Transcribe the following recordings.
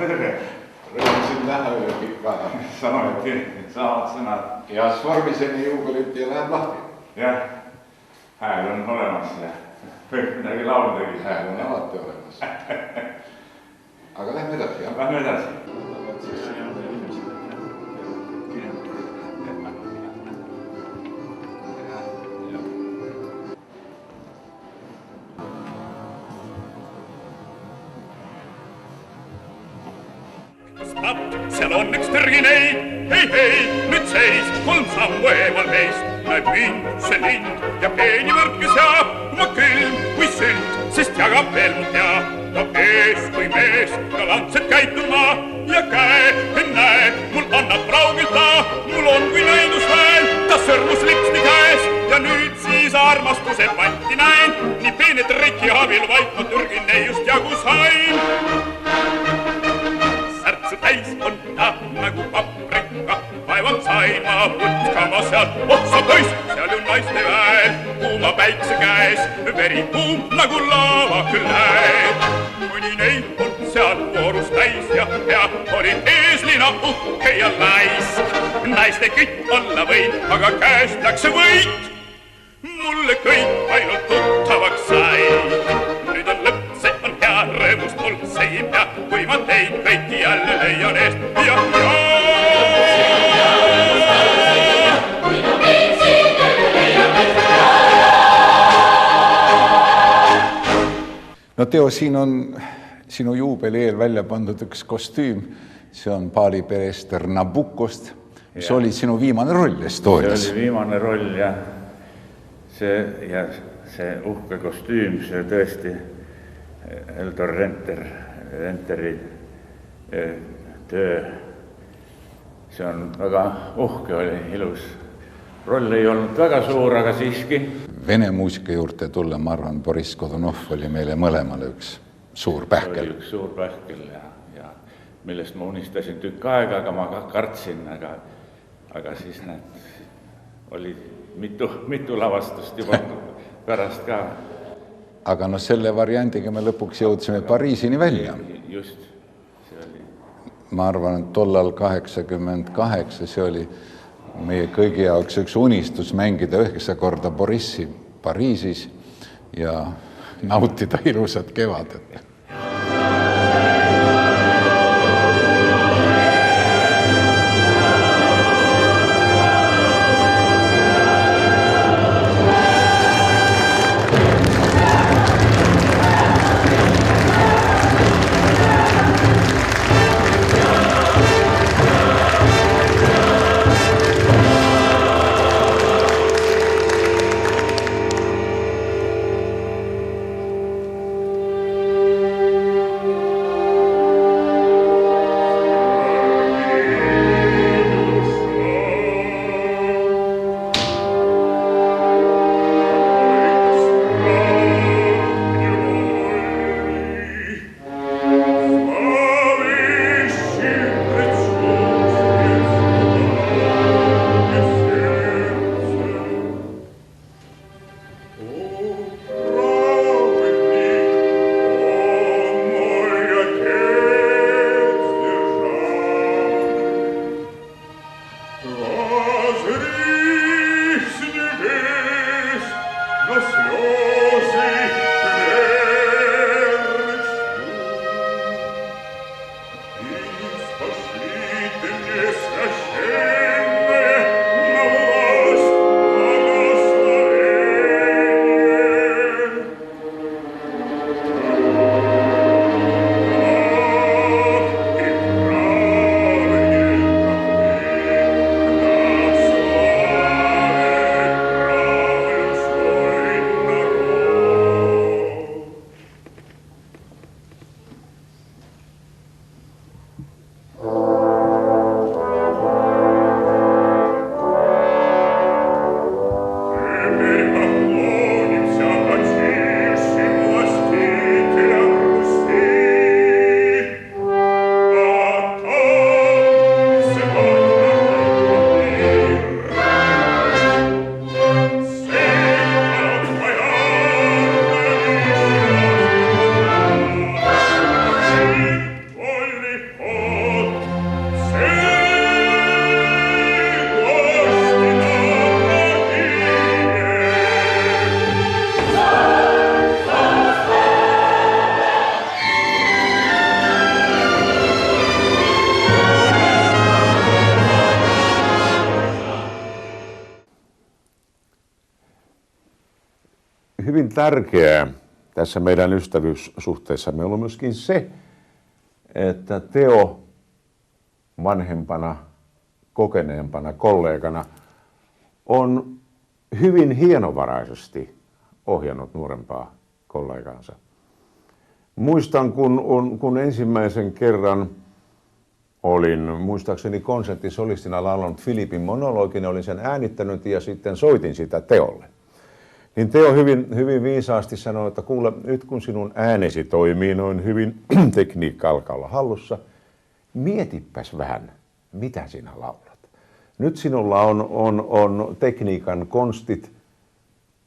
tere. Rõõmusin näha üle pikka aja. Samuti, samad sõnad. Heas vormiseni juubelit ja läheb lahti. Jah, hääl on olemas ja võib midagi lauludagi. Hääl on alati olemas. Aga lähme edasi, jah? Lähme edasi. Seal on üks tõrgineid, hei, nüüd seis, 3 sammu eemal meist. Näeb mind, see lind ja peeni võrkes ja ma külm kui sünd, sest jagab veel mu tea. Ta ees kui mees, galantselt käituma ja näe, mul annab raugilt ta, mul on kui näidusväel, ta sõrmus lipsti käes ja nüüd siis armastuse panti näen. Nii peene triki abil vaid ma tõrgineiust jagu sain. Särtsu täis on ta nagu paprika, vaevan sain ma putkama seal otsa poiss, seal ju naiste väel, kuuma päikse käes, veri kuum nagu laava küll näed. Mõni neid on seal voorus täis ja oli eeslina uhke ja laisk. Naiste kütt olla võid, aga käest läks see võit. Mulle kõik ainult tuttavaks sai. Nüüd on lõpp, see on hea, rõõmust mul sein ja kui ma teid kõiki jälle leian eest. No Teo, siin on sinu juubeli eel välja pandud üks kostüüm. See on baalipereester Nabukost. See oli sinu viimane roll Estonias. See oli viimane roll ja see uhke kostüüm, see tõesti Eldor Renteri töö. See on väga uhke, oli ilus. Roll ei olnud väga suur, aga siiski. Vene muusika juurde tulla, ma arvan, Boris Godunov oli meile mõlemale üks suur pähkel. Üks suur pähkel ja millest ma unistasin tükk aega, aga ma kartsin, aga siis oli mitu lavastust juba pärast ka. Aga selle variandiga me lõpuks jõudsime Pariisini välja. Just, see oli. Ma arvan, et tollal 88 see oli meie kõigi jaoks üks unistus mängida 9 korda Borissi Pariisis ja nautida ilusat kevadet. hyvin tärkeää tässä meidän ystävyyssuhteessamme on myöskin se, että Teo vanhempana, kokeneempana kollegana on hyvin hienovaraisesti ohjannut nuorempaa kollegaansa. Muistan, kun ensimmäisen kerran olin muistaakseni konserttisolistina laulanut Philippin monologin, olin sen äänittänyt ja sitten soitin sitä Teolle. Niin Teo hyvin viisaasti sanoi, että kuule, nyt kun sinun äänesi toimii noin hyvin, tekniikka alkaa olla hallussa, mietipäs vähän, mitä sinä laulat. Nyt sinulla on tekniikan konstit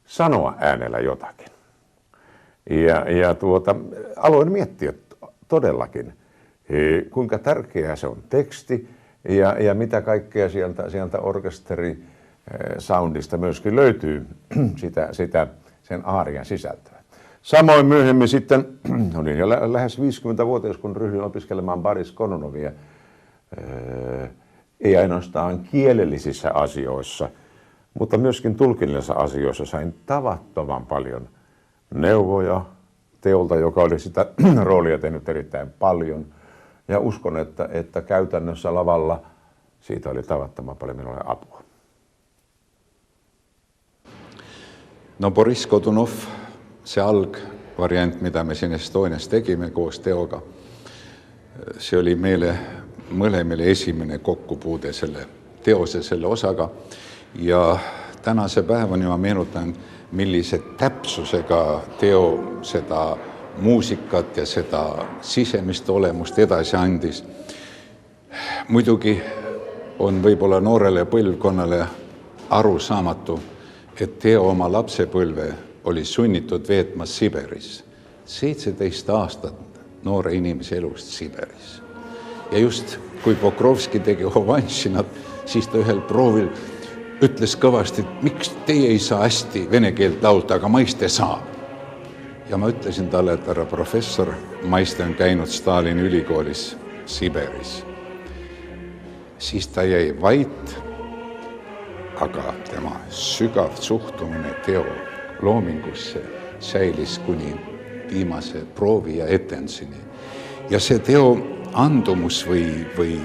sanoa äänellä jotakin. Ja aloin miettiä todellakin, kuinka tärkeää se on teksti ja mitä kaikkea sieltä orkesterisoundista myöskin löytyy sitä sen aarian sisältöä. Samoin myöhemmin sitten, olin jo lähes 50-vuotias, kun ryhdyin opiskelemaan Boris Kononovia, ei ainoastaan kielellisissä asioissa, mutta myöskin tulkinnallisissa asioissa sain tavattoman paljon neuvoja Teolta, joka oli sitä roolia tehnyt erittäin paljon. Ja uskon, että käytännössä lavalla siitä oli tavattoman paljon minulle apua. No Boris Godunov, see algvariant, mida me siin Estonias tegime koos Teoga, see oli meile mõlemile esimene kokkupuude selle teose, selle osaga. Ja tänase päevani ma meenutan, millise täpsusega Teo seda muusikat ja seda sisemist olemust edasi andis. Muidugi on võib-olla noorele põlvkonnale arusaamatu, et Teo oma lapsepõlve oli sunnitud veetma Siberis. 17 aastat noore inimese elust Siberis. Ja just kui Pokrovski tegi Hovanšinat, siis ta ühel proovil ütles kõvasti, et miks teie ei saa hästi vene keelt laulda, aga Maiste saab. Ja ma ütlesin talle, et härra professor, Maiste on käinud Stalini ülikoolis Siberis. Siis ta jäi vait, aga tema sügav suhtumine Teo loomingusse säilis kuni viimase proovi ja etensini. Ja see Teo andumus või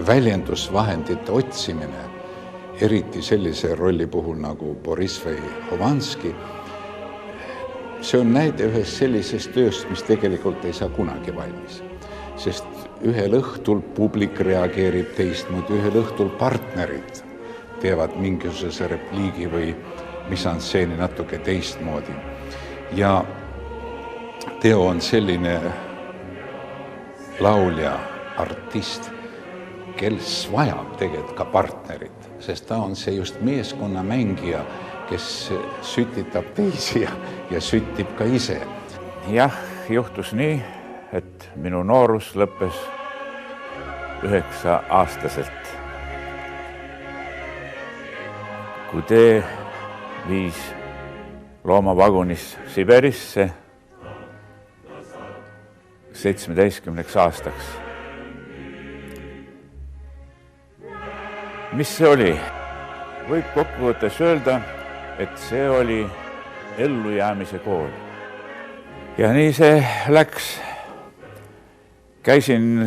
väljendusvahendite otsimine, eriti sellise rolli puhul nagu Boris või Hovanski, see on näide ühest sellisest tööst, mis tegelikult ei saa kunagi valmis. Sest ühel õhtul publik reageerib teistmoodi, ühel õhtul partnerid teevad mingisuguse repliigi või misantseeni natuke teistmoodi. Ja Teo on selline laulja, artist, kes vajab tegelikult ka partnerit, sest ta on see just meeskonna mängija, kes sütitab teisi ja sütib ka ise. Jah, juhtus nii, et minu noorus lõppes 9-aastaselt. Kui tee viis loomavagunis Siberisse 17 aastaks. Mis see oli? Võib kokkuvõttes öelda, et see oli ellujäämise kool. Ja nii see läks. Käisin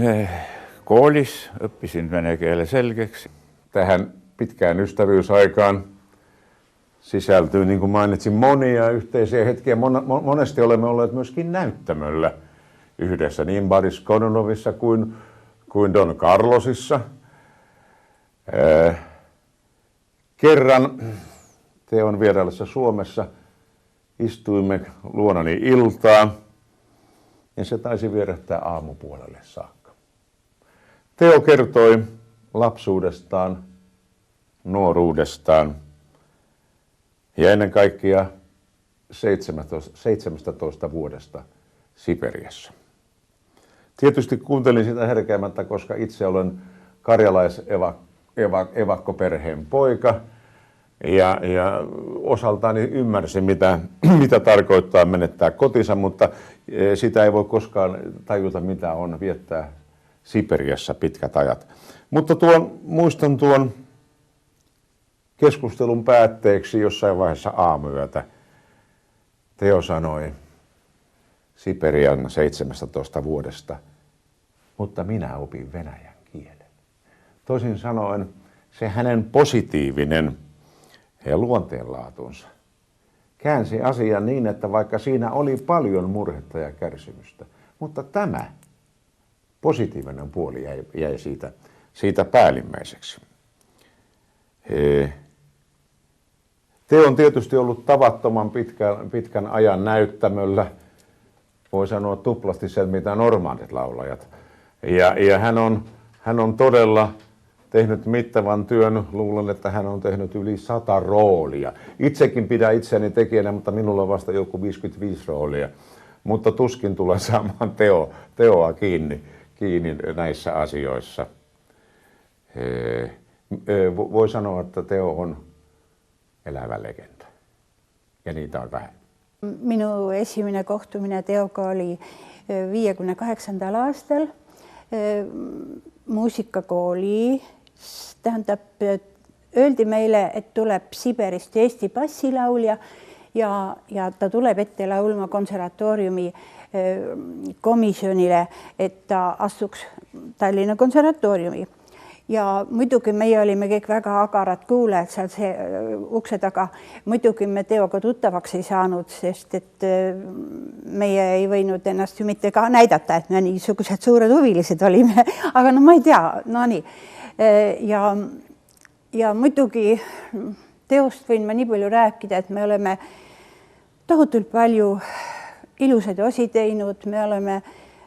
koolis, õppisin vene keele selgeks. Tähän pitkään ystävyysaikaan sisältyy, niin kuin mainitsin, monia yhteisiä hetkiä. Monesti olemme olleet myöskin näyttämöllä yhdessä, niin Boris Kononovissa kuin Don Carlosissa. Kerran Teon vieraillessa Suomessa istuimme luonani iltaa ja se taisi vierähtää aamupuolelle saakka. Teo kertoi lapsuudestaan, nuoruudestaan ja ennen kaikkea 17 vuodesta Siperiassa. Tietysti kuuntelin sitä herkeämättä, koska itse olen karjalaisevakkoperheen poika ja osaltani ymmärsin, mitä tarkoittaa menettää kotinsa, mutta sitä ei voi koskaan tajuta, mitä on viettää Siperiassa pitkät ajat. Mutta muistan tuon keskustelun päätteeksi jossain vaiheessa aamuyötä. Teo sanoi Siperian 17 vuodesta, mutta minä opin venäjän kielen. Toisin sanoen se hänen positiivinen luonteenlaatunsa käänsi asian niin, että vaikka siinä oli paljon murhetta ja kärsimystä, mutta tämä positiivinen puoli jäi siitä päällimmäiseksi. Teo on tietysti ollut tavattoman pitkän ajan näyttämöllä, voi sanoa tuplasti sen, mitä normaalit laulajat. Ja hän on todella tehnyt mittavan työn, luulen, että hän on tehnyt yli 100 roolia. Itsekin pidän itseäni tekijänä, mutta minulla on vasta joku 55 roolia. Mutta tuskin tulee saamaan Teoa kiinni näissä asioissa. Voi sanoa, että Teo on elävä legenda. Ja niitä on vähän. Minu esimene kohtumine Teoga oli 58. aastal muusikakooli. Tähendab, öeldi meile, et tuleb Siberist Eesti bassilaulja ja ta tuleb ette laulma konservatooriumi komisjonile, et ta astuks Tallinna konservatooriumi. Ja muidugi meie olime kõik väga agarad kuulajad seal ukse taga. Muidugi me Teoga tuttavaks ei saanud, sest et meie ei võinud ennast ju mitte ka näidata, et me niisugused suured huvilised olime. Aga no ma ei tea, no nii. Ja muidugi Teost võin ma nii palju rääkida, et me oleme tohutult palju ilusaid osi teinud, me oleme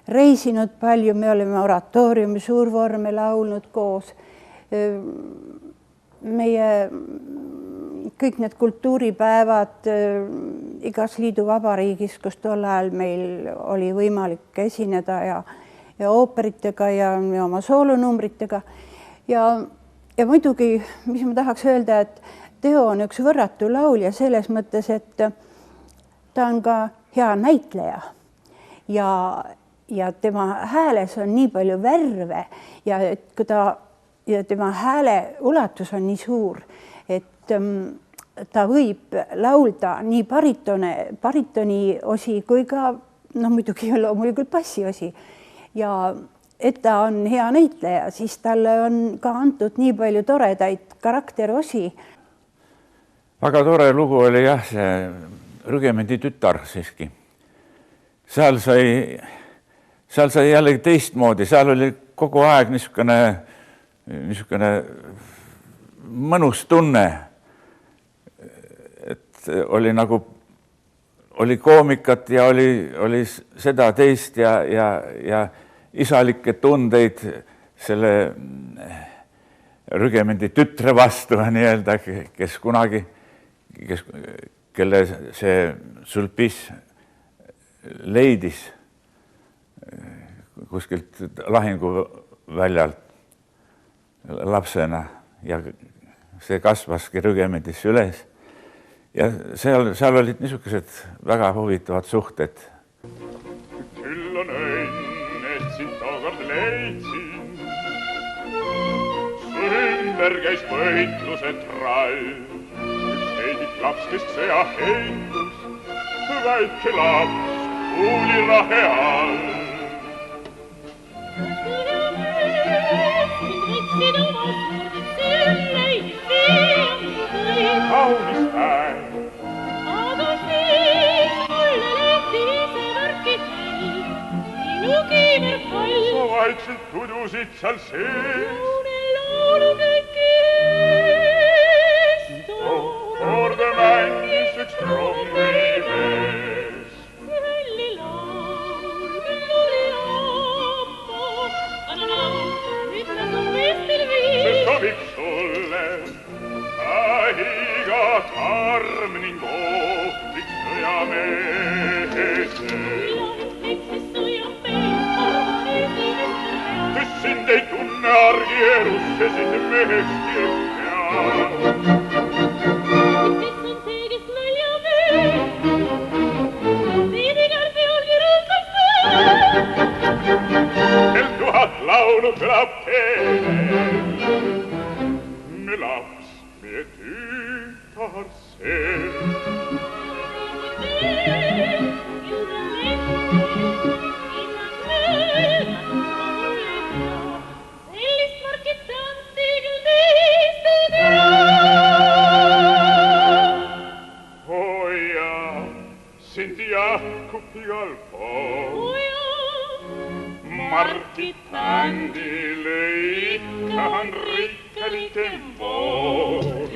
reisinud palju, me oleme oratooriumi suurvorme laulnud koos. Meie kõik need kultuuripäevad igas liiduvabariigis, kus tol ajal meil oli võimalik esineda ja ooperitega ja oma soolonumbritega. Ja muidugi, mis ma tahaks öelda, et Teo on üks võrratu laulja selles mõttes, et ta on ka hea näitleja ja tema hääles on nii palju värve ja tema hääle ulatus on nii suur, et ta võib laulda nii baritoni osi kui ka muidugi loomulikult bassi osi. Ja et ta on hea näitleja, siis talle on ka antud nii palju toredaid karakterosi. Väga tore lugu oli jah, see Rügemendi tütar siiski. Seal sai jällegi teistmoodi, seal oli kogu aeg niisugune mõnus tunne, et oli koomikat ja oli seda teist ja isalikke tundeid selle Rügemendi tütre vastu nii-öelda, kelle see Sulpice leidis kuskilt lahinguväljalt lapsena ja see kasvaski Rügemendis üles. Ja seal olid niisugused väga huvitavad suhted. Küll on õnn, et sind tookord leidsin. Su ümber käis võitluse trall. Üks heidik laps, kes sõja heindus. Väike laps kuuli rahe all. Kaunis päev. Aga siis mulle lehti see värkid minu kiimerpall. Sa vaikselt tudusid seal sees. Laulu kõiki eest. Korde mängis üks trommimees. Külli laul, külli laapa. Anna laul, ütle su meestil viis. See sobib sulle. Igat arm ning ohtlik sõjamees. Kes sind ei tunne argierusse, sind meheks kirja. Kes on see, kes nalja mees? Viidigardi olgirõlkast Kel 1000 laulu kõlab teele. Me laps, meie tütar see. Markit bändille ikkahan rikkaliken vood.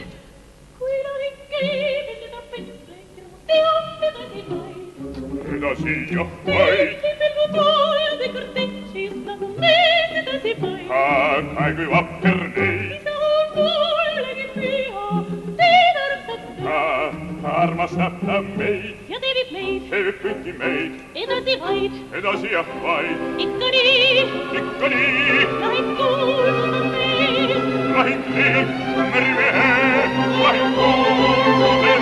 Kui lohin keevi seda pensleid, tean edasi vaid. Edasi jah vaid. Pilgu poolel või kõrtetsis nagu mees edasi vaid. Kai kui vakker neid. Isa on mullegi püha, teed armstab meid. Armastab ta meid. Ja teebib meid. Teebib kõiki meid. Edasi vaid. Edasi jah vaid. Ikka nii. Ikka nii. Lahing kuulsud on meil. Lahing meil, merimehe. Lahing kuulsud on meil.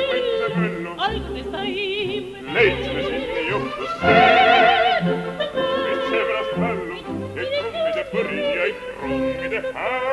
Võitlude meil. Alguses saime. Leidsime sinni juhtus see. Mis seepärast mällub, et trummide põrjaid, trummide hääl.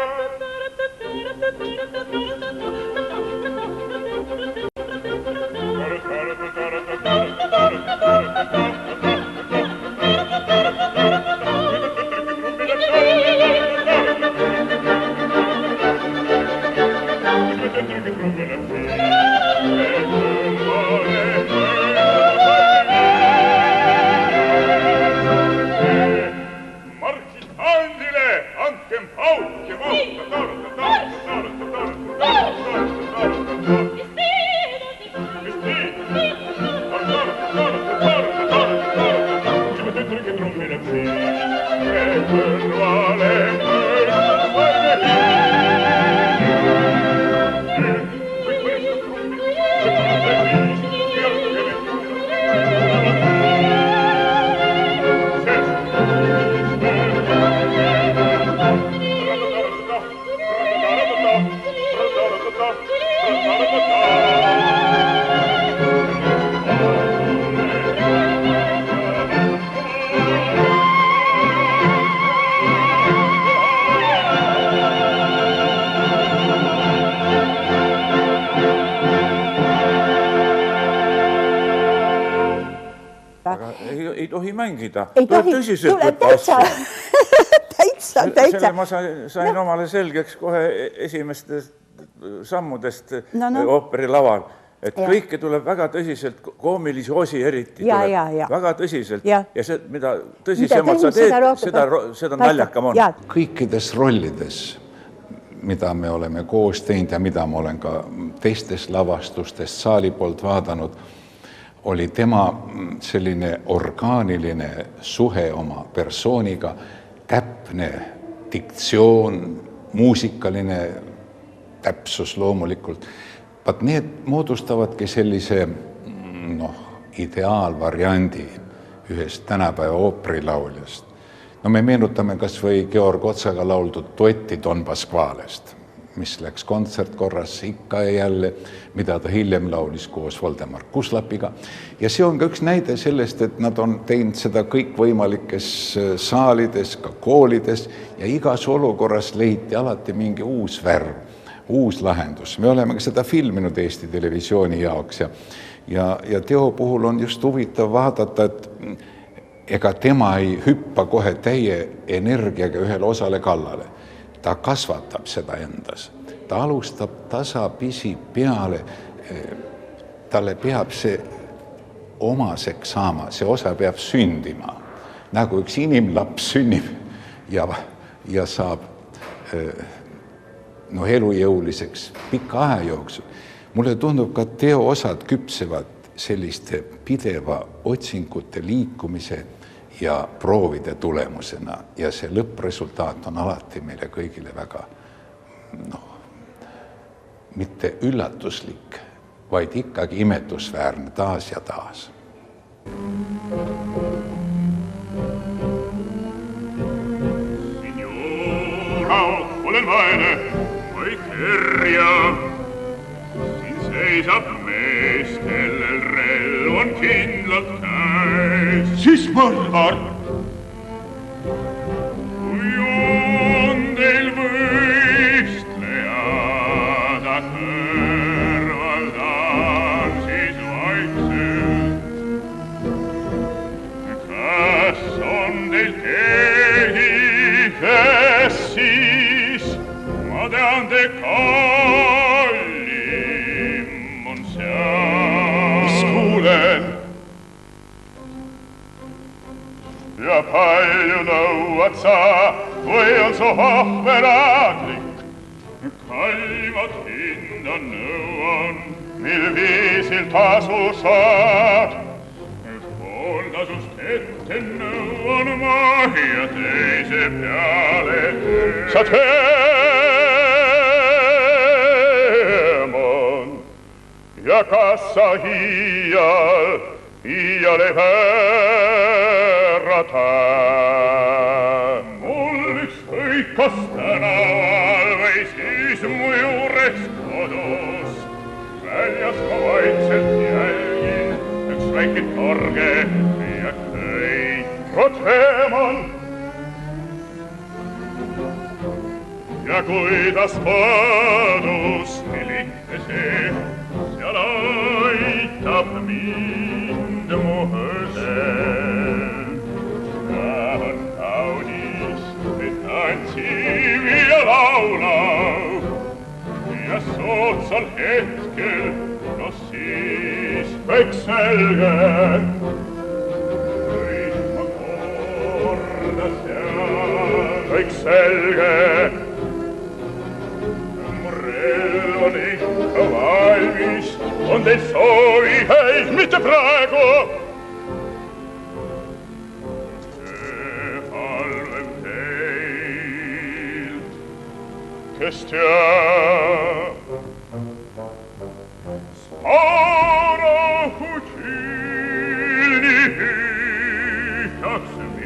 Ei tohi mängida. Ei tohi, tuleb täitsa. Selle ma sain omale selgeks kohe esimestest sammudest ooperi laval, et kõike tuleb väga tõsiselt, koomilisi osi eriti tuleb väga tõsiselt. Ja see, mida tõsisemalt sa teed, seda naljakam on. Kõikides rollides, mida me oleme koos teinud ja mida ma olen ka teistes lavastustest saali poolt vaadanud, oli tema selline orgaaniline suhe oma persooniga, täpne diktsioon, muusikaline täpsus loomulikult. Vaat need moodustavadki sellise ideaalvariandi ühest tänapäeva ooperilauljast. No me meenutame kas või Georg Otsaga lauldud duetti Don Pasqualest, mis läks kontsertkorras ikka ja jälle, mida ta hiljem laulis koos Voldemar Kuslapiga. Ja see on ka üks näide sellest, et nad on teinud seda kõikvõimalikes saalides, ka koolides ja igas olukorras leiti alati mingi uus värv, uus lahendus. Me oleme ka seda filminud Eesti Televisiooni jaoks ja Teo puhul on just huvitav vaadata, et ega tema ei hüppa kohe täie energiaga ühele osale kallale. Ta kasvatab seda endas, ta alustab tasapisi peale, talle peab see omaseks saama, see osa peab sündima. Nagu üks inimlaps sünnib ja saab elujõuliseks pika aja jooksul. Mulle tundub ka Teo osad küpsevad selliste pideva otsingute liikumise ja proovide tulemusena ja see lõppresultaat on alati meile kõigile väga mitte üllatuslik, vaid ikkagi imetlusväärne taas ja taas. Signora, olen vaene, või kerja. Siin seisab mees, kellel relv on kindlalt käes. Siis mõrvar. Kui on teil võistleja, kallim on seal. Mis kuulen? Ja palju nõuad sa või on su ohveradlik? Kallimat hinda nõuan, Mil viisil tasu saad? pooltasust ette nõuan ma ja teise peale töö. Sa teemon ja kas sa iial ei väärata? Mul ükskõik kas tänaval või siis mu juures kodus. Väljas ma vaikselt jälgin üks väike torge ja köid. O teemon! Ja kuidas kodus nii lihtne see, seal aitab mind mu õdel. on kaunis, et tantsib ja laulab Ja soodsal hetkel, no siis kõik selge. kõik ma korda seal. Kõik selge. Mu relv on ikka valmis, On teil soovi, ei, mitte praegu. halvem teil. Kes teab? Arahutilni hüütaks mind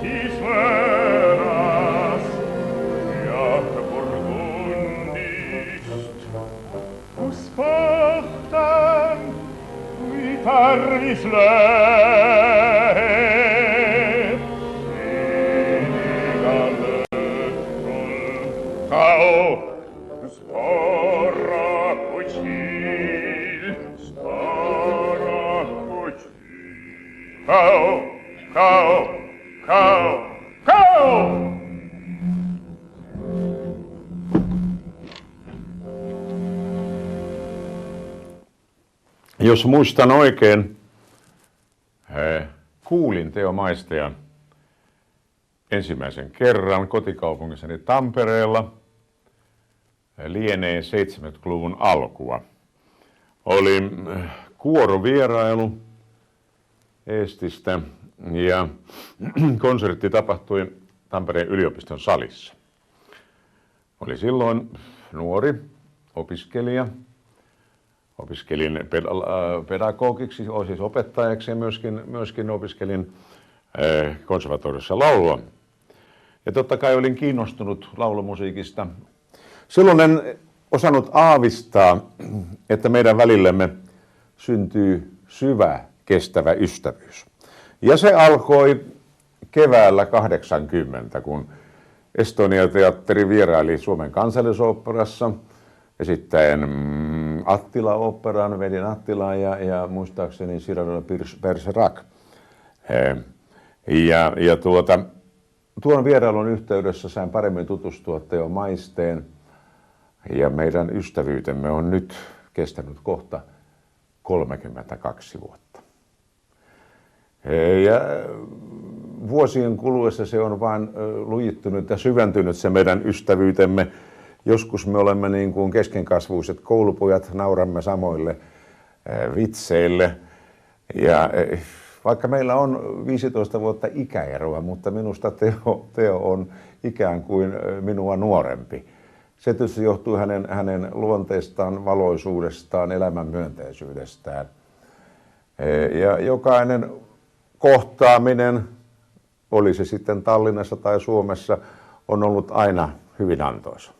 Siis võõras ja Burgundist. kus kohtan, kui tarvis läheb. Igal õhtul Kao, Arahutil, kao, kao, kao, kao. Jos muistan oikein, kuulin Teo Maistean ensimmäisen kerran kotikaupungissani Tampereella. Lienee 70-luvun alkua. Oli kuorovierailu Eestistä ja konsertti tapahtui Tampereen yliopiston salissa. Oli silloin nuori opiskelija. Opiskelin pedagogiksi, siis opettajaksi ja myöskin opiskelin konservatoriossa laulua. Ja totta kai olin kiinnostunut laulumusiikista. Silloin en osannut aavistaa, että meidän välillemme syntyy syvä, kestävä ystävyys. Ja se alkoi keväällä 80, kun Estonia-teatteri vieraili Suomen Kansallisoopperassa esittäen Attila-oopperan, vedin Attilaa ja muistaakseni Cyrano de Bergerac. Tuon vierailun yhteydessä sain paremmin tutustua Teo Maisteen ja meidän ystävyytemme on nyt kestänyt kohta 32 vuotta. Ja vuosien kuluessa se on vain lujittunut ja syventynyt se meidän ystävyytemme. Joskus me olemme niin kuin keskenkasvuiset koulupojat, nauramme samoille vitseille. Ja vaikka meillä on 15 vuotta ikäeroa, mutta minusta Teo on ikään kuin minua nuorempi. Se tietysti johtuu hänen luonteestaan, valoisuudestaan, elämän myönteisyydestään. Ja jokainen kohtaaminen, oli se sitten Tallinnassa tai Suomessa, on ollut aina hyvin antoisa.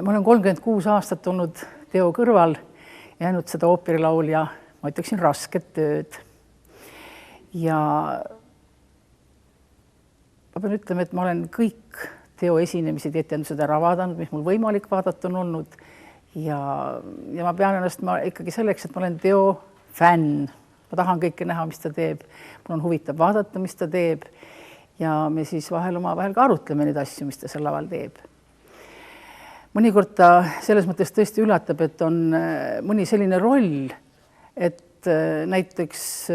Ma olen 36 aastat olnud Teo kõrval ja jäänud seda ooperilaulja, ma ütleksin, rasket tööd. Ja ma pean ütlema, et ma olen kõik Teo esinemised ja etendused ära vaadanud, mis mul võimalik vaadata on olnud. Ja ma pean ennast ikkagi selleks, et ma olen Teo fänn. Ma tahan kõike näha, mis ta teeb. Mul on huvitav vaadata, mis ta teeb. Ja me siis vahel ka arutleme neid asju, mis ta sel laval teeb. mõnikord ta selles mõttes tõesti üllatab, et on mõni selline roll, et näiteks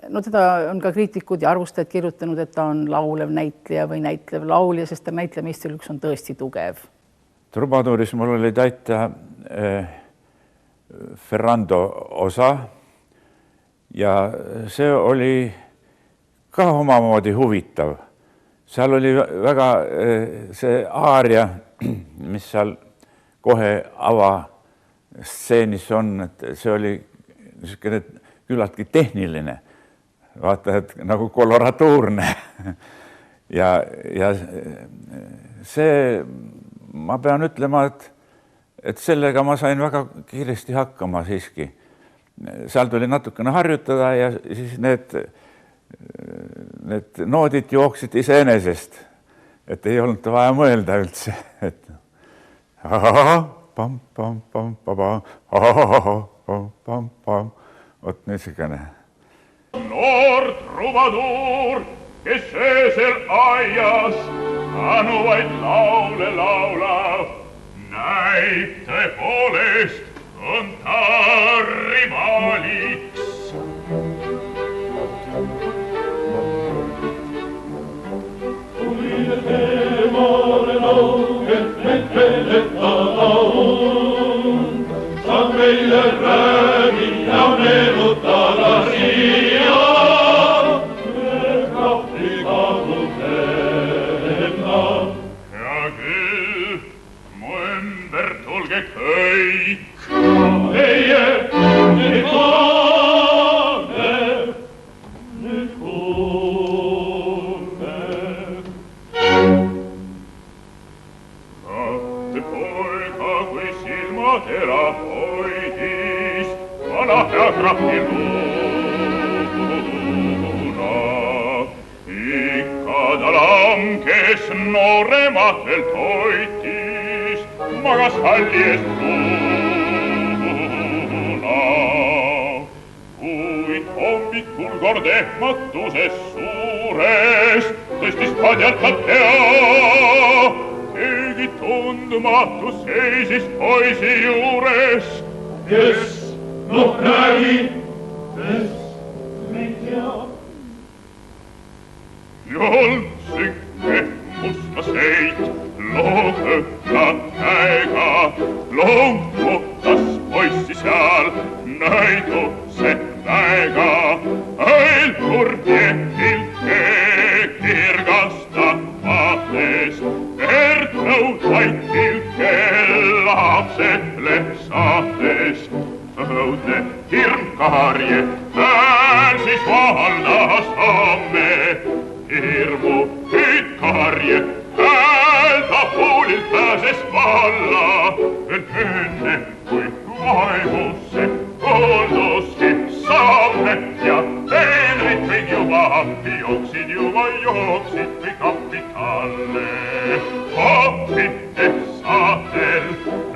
no teda on ka kriitikud ja arvustajad kirjutanud, et ta on laulev näitleja või näitlev laulja, sest ta näitlemeisterlikkus on tõesti tugev. Trubaduuris mul oli täita Ferrando osa ja see oli ka omamoodi huvitav. Seal oli väga see aaria, mis seal kohe avastseenis on, et see oli niisugune küllaltki tehniline, vaata, et nagu koloratuurne. ja see, ma pean ütlema, et sellega ma sain väga kiiresti hakkama siiski. Seal tuli natukene harjutada ja siis need noodid jooksid iseenesest, et ei olnud vaja mõelda üldse, et vot niisugune. Noor trubaduur, kes öösel aias tänuvaid laule laulab, näib tõepoolest on ta rivaaliks. Kui teemale laugelt meid veedetada on, saab meile räägi ja meenutada siia. Me krahti kadnud enna. Hea küll, mu ümber tulge kõik. Meie nüüd kaane, nüüd kuulme. Kahte poega kui silmatera hoidis, vana hea krahti luuna. Ikka ta langes noorematelt hoitis, magas halli eest luuna. Kuid hommikul kord ehmatuses suures tõstis padjalt ta pea. Keegi tundumatu seisis poisi juures. Kes, noh räägi, kes meid teab? Joltsike mustaseit, loogõhta käega, loomutas poissi seal näiduse väega. Ailkurje ilke kirgastab vaates, verd nõudvaid ilke lapsele saates. Õudne hirmkarje väärsis valdas amme, hirmu hüüdkarje häälda puulilt pääses valla. Veel enne kui vaimusse kolduski saamne ja teenrid kõik juba appi jooksid kõik appi talle. Hoppite saatel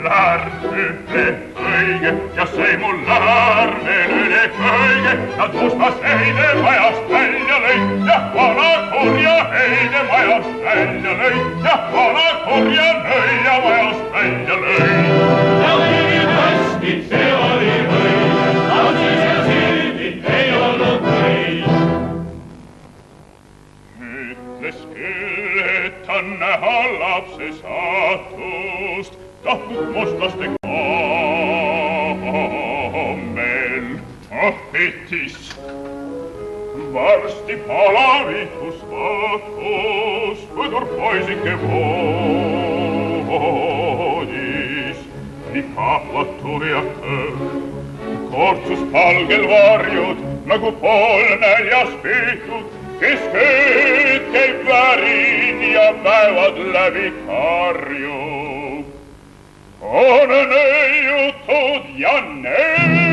lärm üle kõige ja sõi mul lärmel üle kõige. Nad mustas heide majast välja lõid ja vana kurja heide majast välja lõid ja vana kurja nõia majast välja lõid. Ja kõigid hästi, see oli võid, lausis ja sildi ei olnud võid. Ütles küll, et ta näha lapse saatust, tahtnud mustlaste kommel. Ahpetis, varsti palavihus vaatus, põdur poisike voodis. Nii kahvatuja kõõr, kortsus palgel varjud, nagu poolnäljas püütud, kes kööd käib värin ja päevad läbi karjub. On nöiutud ja nöitud.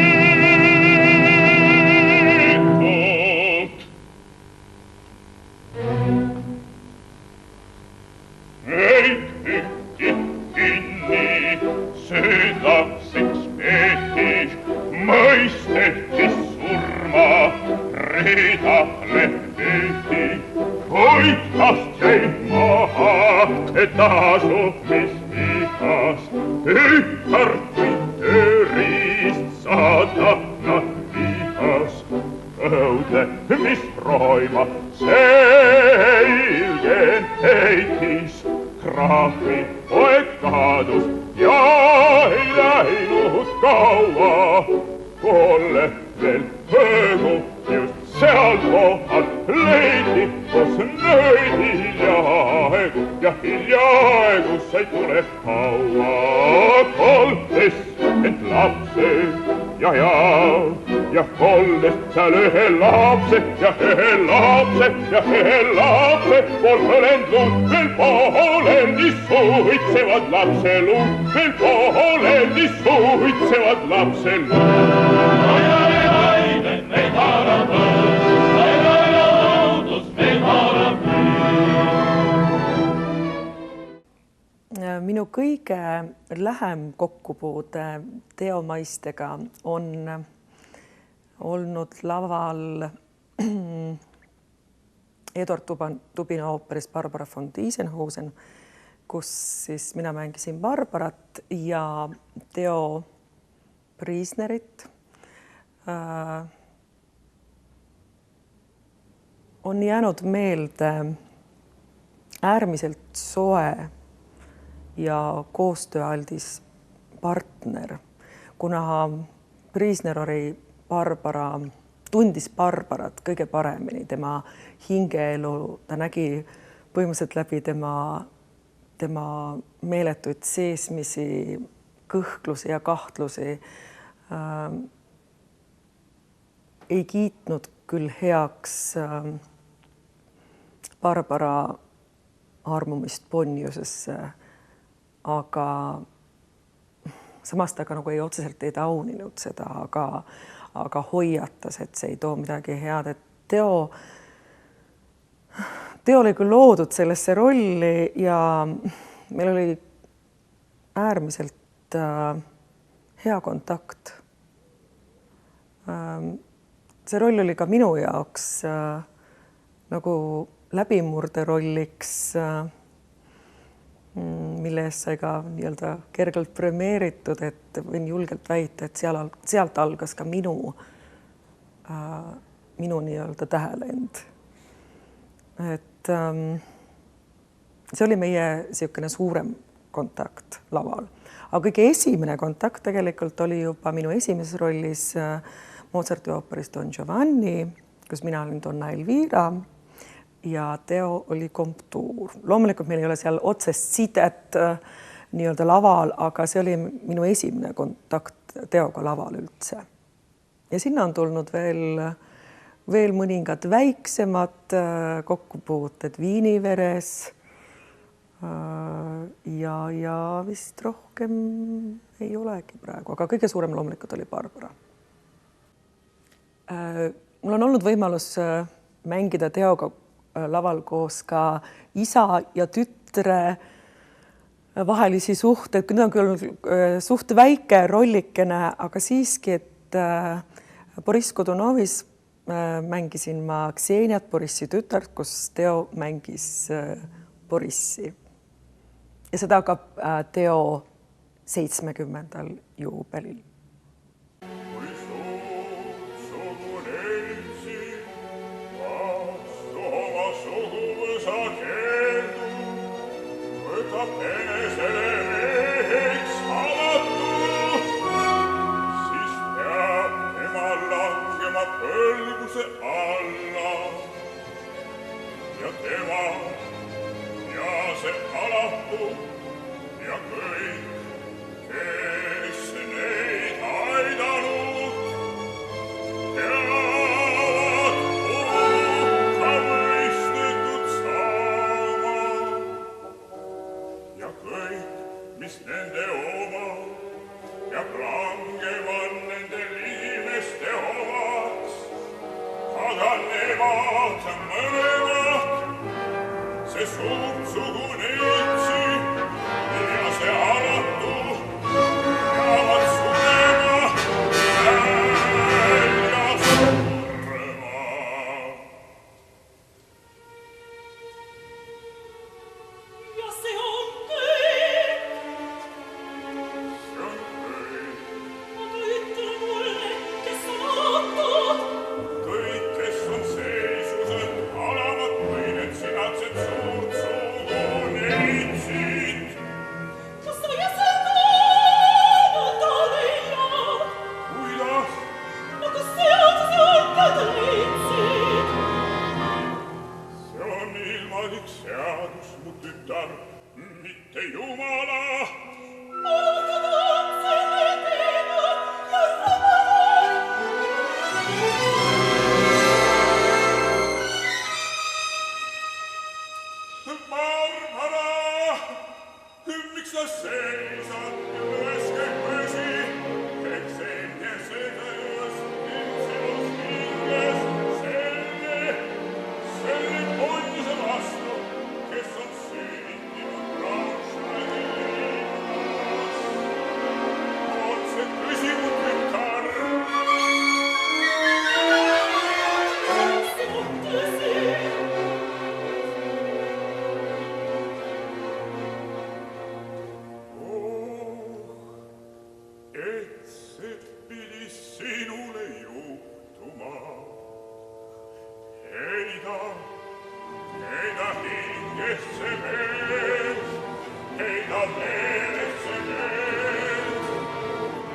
Ei pühti kinni, süüdlaseks peeti, mõisteti surma, reedale peeti, kuid tast jäi maha tasu, mis vihas, tütarkuid tööriist saatana vihas. Õudne, mis roima selgen heitis, krahvi poeg kadus ja ei läinud kaua. Kolle veel hõõgu just seal kohal leiti, kus nöödi hiljaaegu sai tuleb kaua. Koldes end lapse ja koldes seal ühe lapse pool hõlendluud, veel pooleldi suitsevad lapseluud, veel pooleldi suitsevad lapseluud. Minu kõige lähem kokkupuude teomaistega on olnud laval Eduard Tubina ooperis Barbara von Tiesenhausen, kus siis mina mängisin Barbarat ja Teo Priisnerit. On jäänud meelde äärmiselt soe ja koostööaldis partner, kuna Priisner oli tundis Barbarat kõige paremini, tema hingeelu, ta nägi põhimõtteliselt läbi tema meeletuid seesmisi, kõhklusi ja kahtlusi. Ei kiitnud küll heaks Barbara armumist Bonniusesse, aga samas ta ka nagu ei otseselt ei tauninud seda, aga hoiatas, et see ei too midagi head, et Teo oli küll loodud sellesse rolli ja meil oli äärmiselt hea kontakt. See roll oli ka minu jaoks nagu läbimurderolliks, mille eest sai ka nii-öelda kergelt premeeritud, et võin julgelt väita, et sealt algas ka minu nii-öelda tähelend. Et see oli meie niisugune suurem kontakt laval. Aga kõige esimene kontakt tegelikult oli juba minu esimeses rollis Mozarti ooperis Don Giovanni, kus mina olin Donna Elvira ja Teo oli komptuur. Loomulikult meil ei ole seal otsest sidet nii-öelda laval, aga see oli minu esimene kontakt Teoga laval üldse. Ja sinna on tulnud veel mõningad väiksemad kokkupuuted Viiniveres ja vist rohkem ei olegi praegu, aga kõige suurem loomulikult oli Barbara. Mul on olnud võimalus mängida Teoga laval koos ka isa ja tütre vahelisi suhteid, need on küll suht väike rollikene, aga siiski, et Boriss Godunovis mängisin ma Kseniat, Borissi tütart, kus Teo mängis Borissi. Ja seda ka Teo 70. juubelil. Io on ilmalik seadus, mu tütar, mitte Jumala. Barbara, miks sa seisad üles kõik põsi? Eks enne seda just ilmselus hinges selle poise vastu, kes on sündinud Braunschweigi linnas. On see tõsi, mu tütar? See on tõsi. Et see pidi sinule juhtuma. Heida hingesse mees, heida meelesse mees.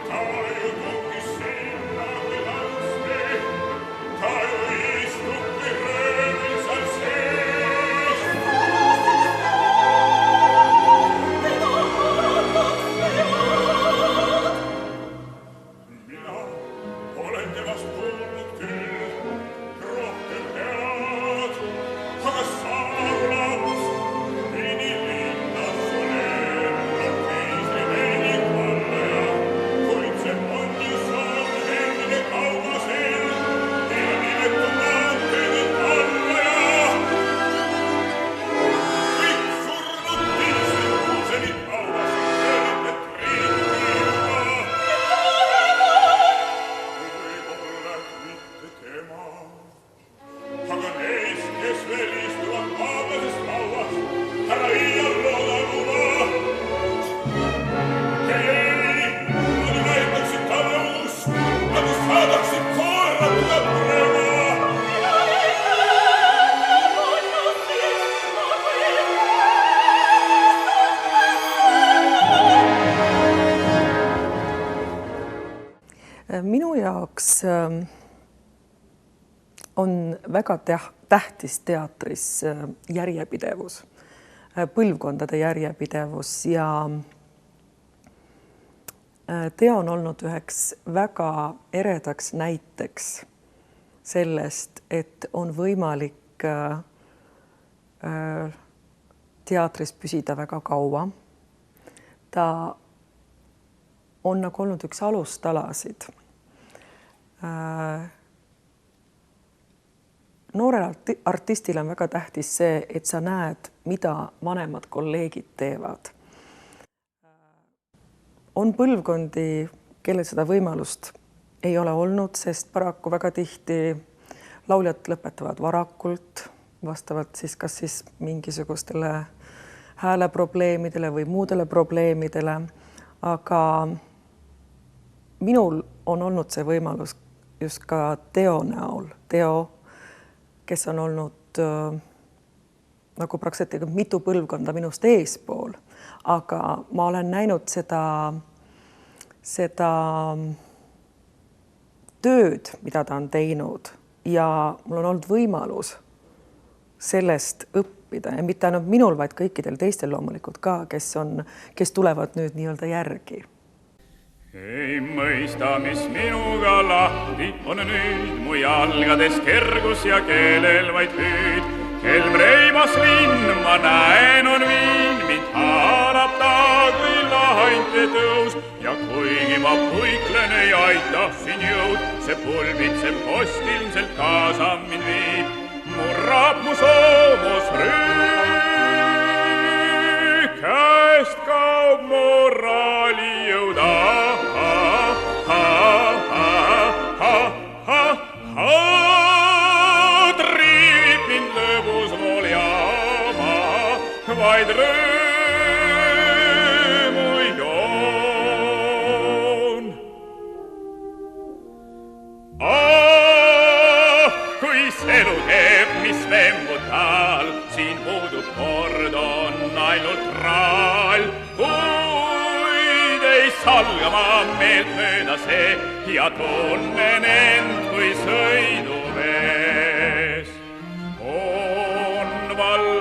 Ta ju tungis sinna kõlaste, ta ju istub või röövil seal sees. Mina olen temast kuulnud küll rohkem head, aga saarlaps pidi linnas olema teise meinik vallaja, kuid see on ju soomhelge kaubasel, ilminetu maanteede vallaja. Kõik surnud teised kuusenid kaubas, öelnud, et riikliga. Võib-olla mitte tema, aga neist, kes veel istuvad vaablasest lauas, ära iial looda luba. Ei, nad näitaksid talle ust, nagu saadaksid koeratada purema. Minu jaoks on väga tähtis teatris järjepidevus, põlvkondade järjepidevus ja Teo on olnud üheks väga eredaks näiteks sellest, et on võimalik teatris püsida väga kaua. Ta on nagu olnud üks alustalasid. Noorel artistil on väga tähtis see, et sa näed, mida vanemad kolleegid teevad. On põlvkondi, kellel seda võimalust ei ole olnud, sest paraku väga tihti lauljad lõpetavad varakult, vastavalt siis kas siis mingisugustele hääleprobleemidele või muudele probleemidele, aga minul on olnud see võimalus just ka Teo näol. Teo, kes on olnud nagu praktiliselt mitu põlvkonda minust eespool, aga ma olen näinud seda tööd, mida ta on teinud ja mul on olnud võimalus sellest õppida ja mitte ainult minul, vaid kõikidel teistel loomulikult ka, kes tulevad nüüd nii-öelda järgi. Ei mõista, mis minuga lahti on nüüd, mu jalgades kergus ja keelel vaid hüüd. Kelm reimas linn, ma näen, on viin, mind haarab ta kui lahante tõus. Ja kuigi ma puiklen, ei aita siin jõud, see pulbitseb post ilmselt kaasa mind viib. Murrab mu soomus rüü, käest kaob moraali jõuda. Triib mind lõbus voljama, vaid rõõmu joon. Kui elu teeb, mis vembutal, siin puudub kord, on ainult raal. Kuid ei salga ma meelt mööda see ja tunnen end kui sõidumees. On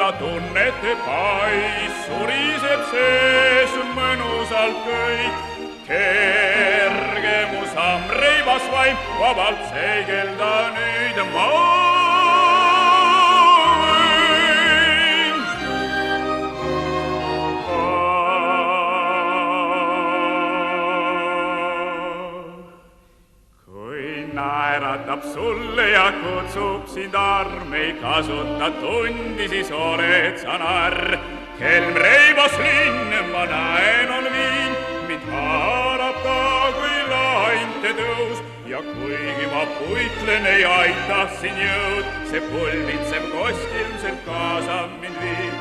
seda tunnete pais, suriseb sees mõnusalt kõik. Kerge mu samm, reibas vaim, vabalt seigelda nüüd ma võin. Kui naeratab sulle ja kutsub sind arm, ei kasuta tundi, siis oled sa narr. Kelm reibas linn, ma näen on viin, mind haarab ta kui lainte tõus ja kuigi ma puitlen, ei aita siin jõud, see pulbitsev kost ilmselt kaasab mind viib,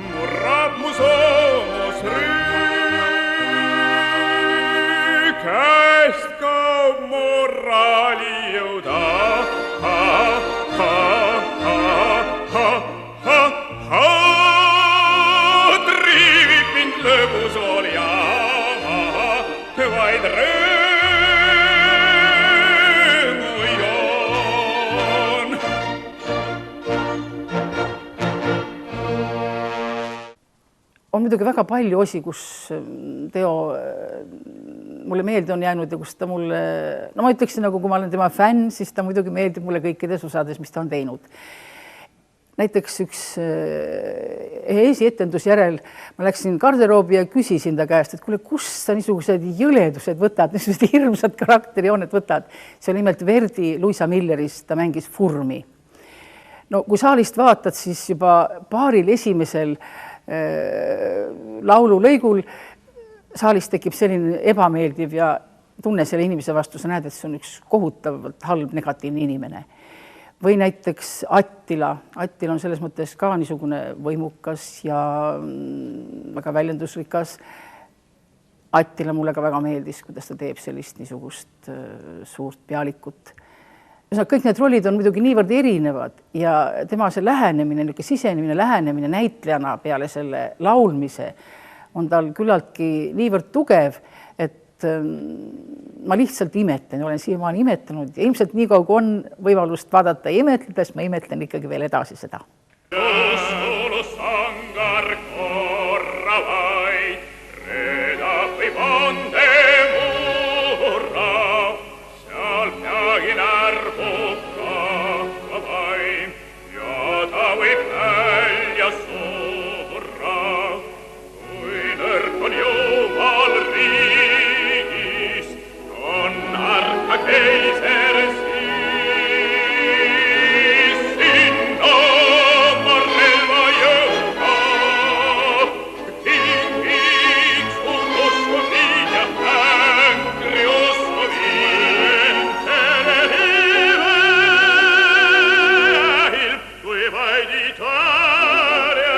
murrab mu soomus rüü, käest kaob moraali jõuda, triivib mind lõbusool ja vaid rõõmu joon. On muidugi väga palju osi, kus Teo mulle meelde on jäänud ja kus ta mulle, no ma ütleksin, nagu kui ma olen tema fänn, siis ta muidugi meeldib mulle kõikides osades, mis ta on teinud. Näiteks üks esietendus järel ma läksin garderoobi ja küsisin ta käest, et kuule, kust sa niisugused jõledused võtad, niisugused hirmsad karakterijoonet võtad. See oli nimelt Verdi Luisa Milleris, ta mängis Furmi. No kui saalist vaatad, siis juba paaril esimesel laululõigul saalist tekib selline ebameeldiv ja tunne selle inimese vastu, sa näed, et see on üks kohutavalt halb negatiivne inimene. Või näiteks Attila. Attila on selles mõttes ka niisugune võimukas ja väga väljendusrikas. Attila mulle ka väga meeldis, kuidas ta teeb sellist niisugust suurt pealikut. Kõik need rollid on muidugi niivõrd erinevad ja tema see lähenemine, sisenemine lähenemine näitlejana peale selle laulmise on tal küllaltki niivõrd tugev, et ma lihtsalt imetlen, olen siiamaani imetlenud ja ilmselt nii kaua, kui on võimalust vaadata ja imetleda, siis ma imetlen ikkagi veel edasi seda. Sulus angar korra vaid, röödab või ponde murra, seal peagi närvub kahva vaim ja ta võib välja surra, kui nõrk on jumal riigis, on arka keiser siis, sinna marrelva jõuga, tingiks usku viid ja ängri usku viid, telehivel, kui vaid Itaalia,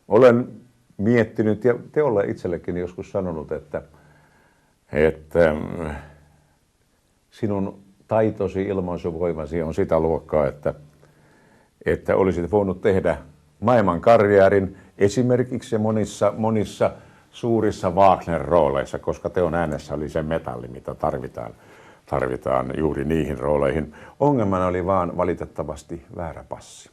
Olen miettinyt ja Teolle itsellekin joskus sanonut, että sinun taitosi, ilmaisuvoimasi on sitä luokkaa, että olisit voinut tehdä maailman karjäärin esimerkiksi monissa suurissa Wagner-rooleissa, koska Teon äänessä oli se metalli, mitä tarvitaan juuri niihin rooleihin. Ongelmana oli vaan valitettavasti väärä passi.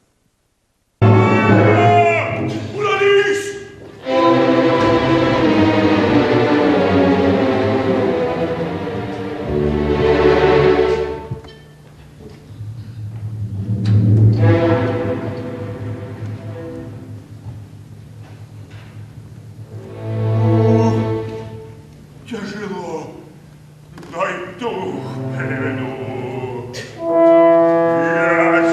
Yes.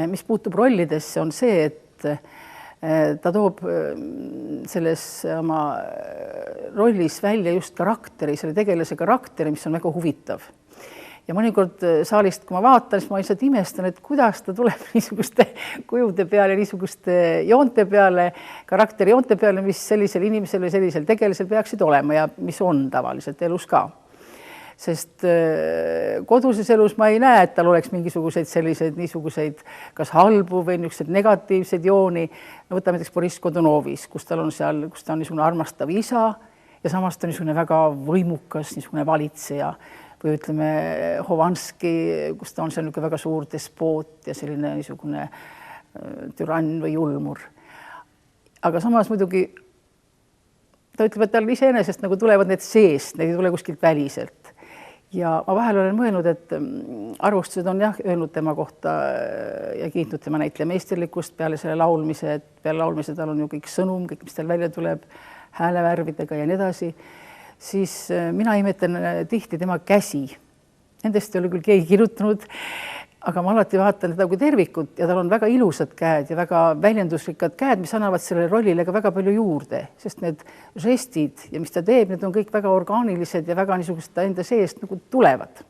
mis puutub rollidesse, on see, et ta toob selles oma rollis välja just karakteri, selle tegelase karakteri, mis on väga huvitav. Ja mõnikord saalist, kui ma vaatan, siis ma lihtsalt imestan, et kuidas ta tuleb niisuguste kujude peale, niisuguste joonte peale, karakteri joonte peale, mis sellisel inimesel või sellisel tegelisel peaksid olema ja mis on tavaliselt elus ka. Sest koduses elus ma ei näe, et tal oleks mingisuguseid selliseid niisuguseid kas halbu või niisuguseid negatiivseid jooni. No võtame näiteks Boriss Godunovis, kus ta on niisugune armastav isa ja samas ta on niisugune väga võimukas, niisugune valitseja. Või ütleme Hovanski, kus ta on seal väga suur despoot ja selline niisugune türann või julmur. Aga samas muidugi ta ütleb, et tal iseenesest nagu tulevad need seest, need ei tule kuskilt väliselt. Ja ma vahel olen mõelnud, et arvustused on öelnud tema kohta ja kiitnud tema näitlejameisterlikkust peale selle laulmise, et peale laulmise tal on ju kõik sõnum, kõik, mis tal välja tuleb, häälevärvidega ja nii edasi. Siis mina imetlen tihti tema käsi. Nendest ei ole küll keegi kirjutanud, aga ma alati vaatan teda kui tervikut ja tal on väga ilusad käed ja väga väljendusrikkad käed, mis annavad sellele rollile ka väga palju juurde, sest need žestid ja mis ta teeb, need on kõik väga orgaanilised ja väga niisugust ta enda seest nagu tulevad.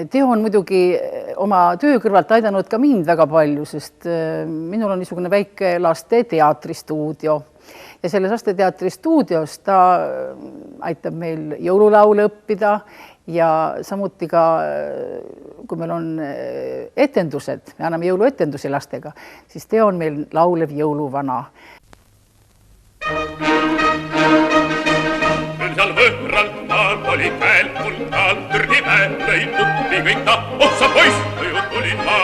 Teo on muidugi oma töö kõrvalt aidanud ka mind väga palju, sest minul on niisugune väike laste teatristuudio ja selles lasteteatri stuudios ta aitab meil jõululaule õppida ja samuti ka, kui meil on etendused, me anname jõuluetendusi lastega, siis Teo on meil laulev jõuluvana. Seal võõralt maal oli käel kultaal, Türgi mäe lõi uppi kõik ta, otsa poiss, ju tulin ma,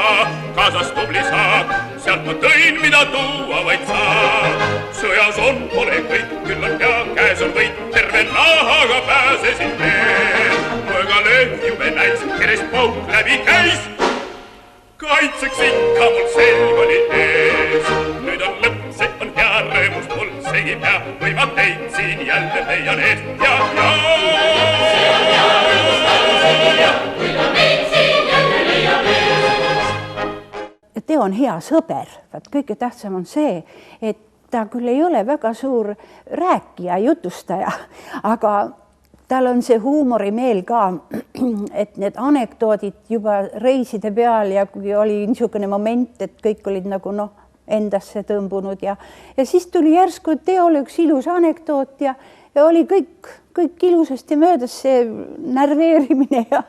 kaasas tubli saab, sealt ma tõin, mida tuua vaid saab. Sõjas on, pole kõik, küll on hea, käes on võit, terve nahaga pääsesin veel. Mõõga lööb jube näis, kerest pauk läbi käis, kaitseks ikka mul selg oli ees. Nüüd on lõpp, see on hea rõõmus mul, segi pea, või ma teid siin jälle leian eest. Ja, see on hea rõõmus talu siin ja, või ma teid siin jälle leian eest. Teo on hea sõber, vaat kõige tähtsam on see, et ta küll ei ole väga suur rääkija, jutustaja, aga tal on see huumorimeel ka, et need anekdoodid juba reiside peal ja kui oli niisugune moment, et kõik olid nagu endasse tõmbunud ja siis tuli järsku Teole üks ilus anekdoot ja oli kõik ilusasti möödas see närveerimine ja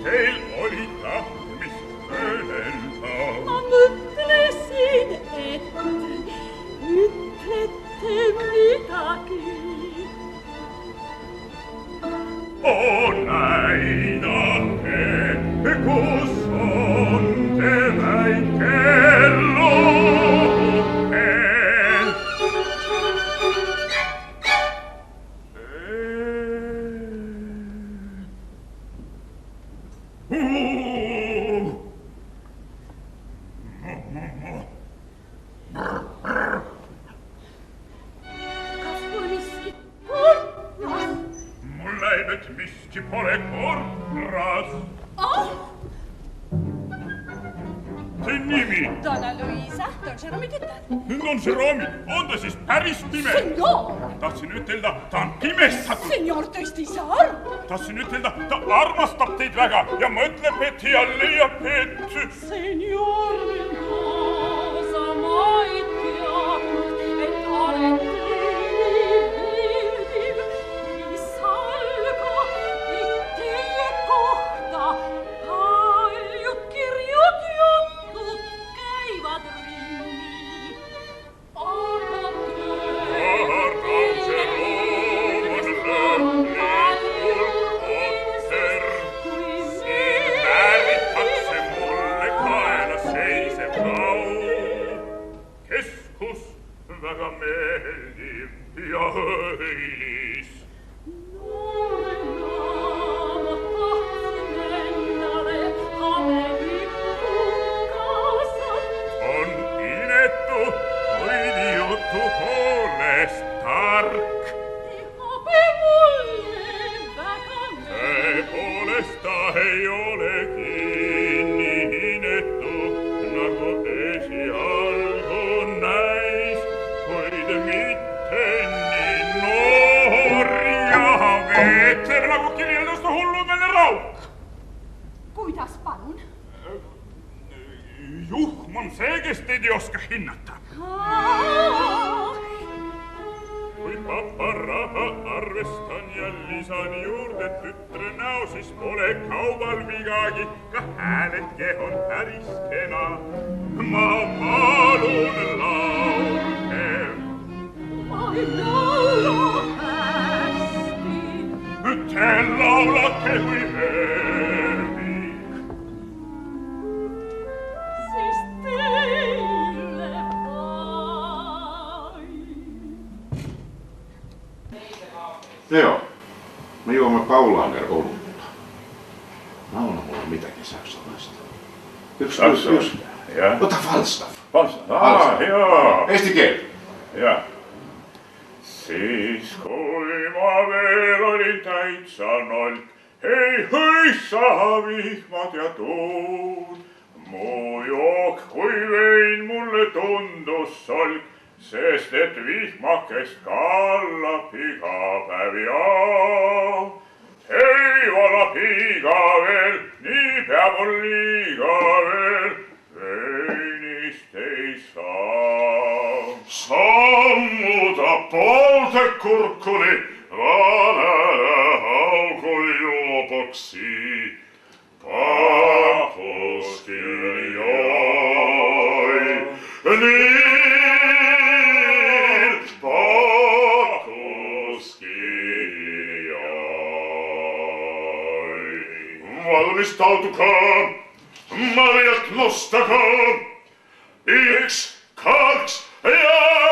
teil oli tahtmist öelda. Ma mõtlesin, et ütlete midagi. Näidake, kus on te väike looke. Kas pole miski korras? Mul näib, et miski pole korras. See nimi? Donna Luisa, Don Jerome tütar. Don Jerome, on ta siis päris pime? Senor! Tahtsin ütelda, ta on pimestatud. Senor tõesti ei saa aru. Tahtsin ütelda, ta armastab teid väga ja mõtleb, et ja leiab, et... Senor, mind kaasa ma ei teadnud, et olete nii meeldiv, mis alga, et teie kohta paljud kirjad jutud käivad ringi. Aga väga meeldiv ja õilis. Noorena ma tahtsin endale habelippu kaasata. On inetu, kuid jutu poolest tark. Habe mulle väga Tõepoolest ta ei olegi nii inetu, nagu esialgu näis, kuid mitte nii noor ja veetlev, nagu kirjeldas hullumeelne rauk. Kuidas palun? Juhm on see, kes teid ei oska hinnata. Kui papa raha arvestan ja lisan juurde tütre näo, siis pole kaubal vigagi, ka hääletje on päris kena. Ma palun laulge. Ma ei laula hästi. Te laulake kui ööbik. Siis teile Joo. Me juomme Paulaner olutta. Laula mulle mitäkin saksalaista. Yksi. Ja. Ota Falstaff. Joo. Eesti keel. Ja. Siis kui ma veel olin täitsa nolk, ei hõissa vihmad ja tuul. Mu jook, kui vein mulle tundus solk, sest et vihmakest kallab iga päev ja. Ei valab iga veel, nii peab mul liiga veel, veinist ei saa. Sammuda poolte kurkuli, valele augul juoboksi. Pahuski joi, niin pahuski joi. Valmistautukaa, maljat nostakaa, 1, 2 ja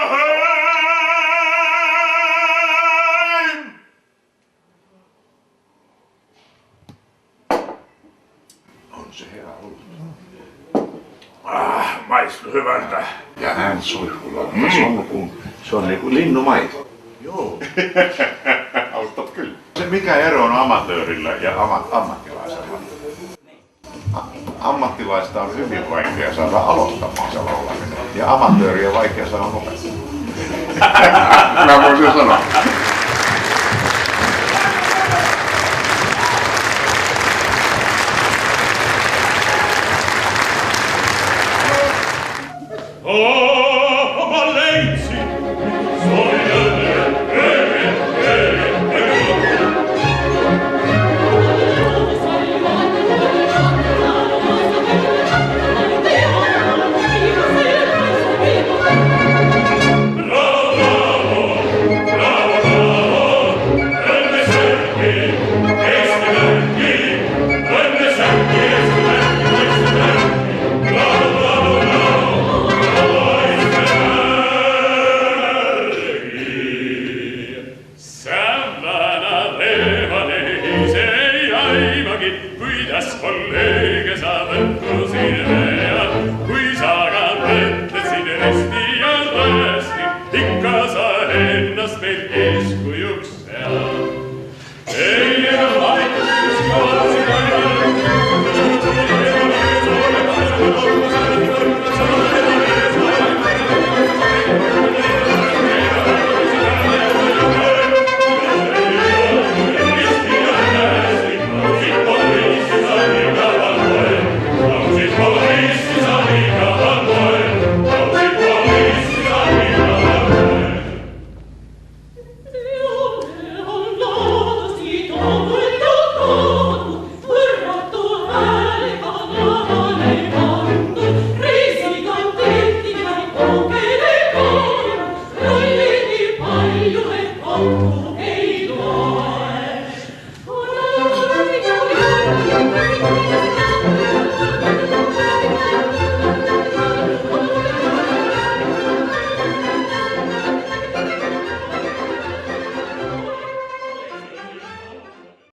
heim! On se hyvä ollut. Maistuu hyvältä. Ja hän suihkulla. Se on niinku linnumaito. Joo. Auttat kyllä. Se mikä ero on amatöörillä ja ammattilaisella? Ammattilaista on hyvin vaikea saada aloittamaan se laulaminen. Ja amatööriä on vaikea saada lopettamaan. Mä voisin sanoa. Oh!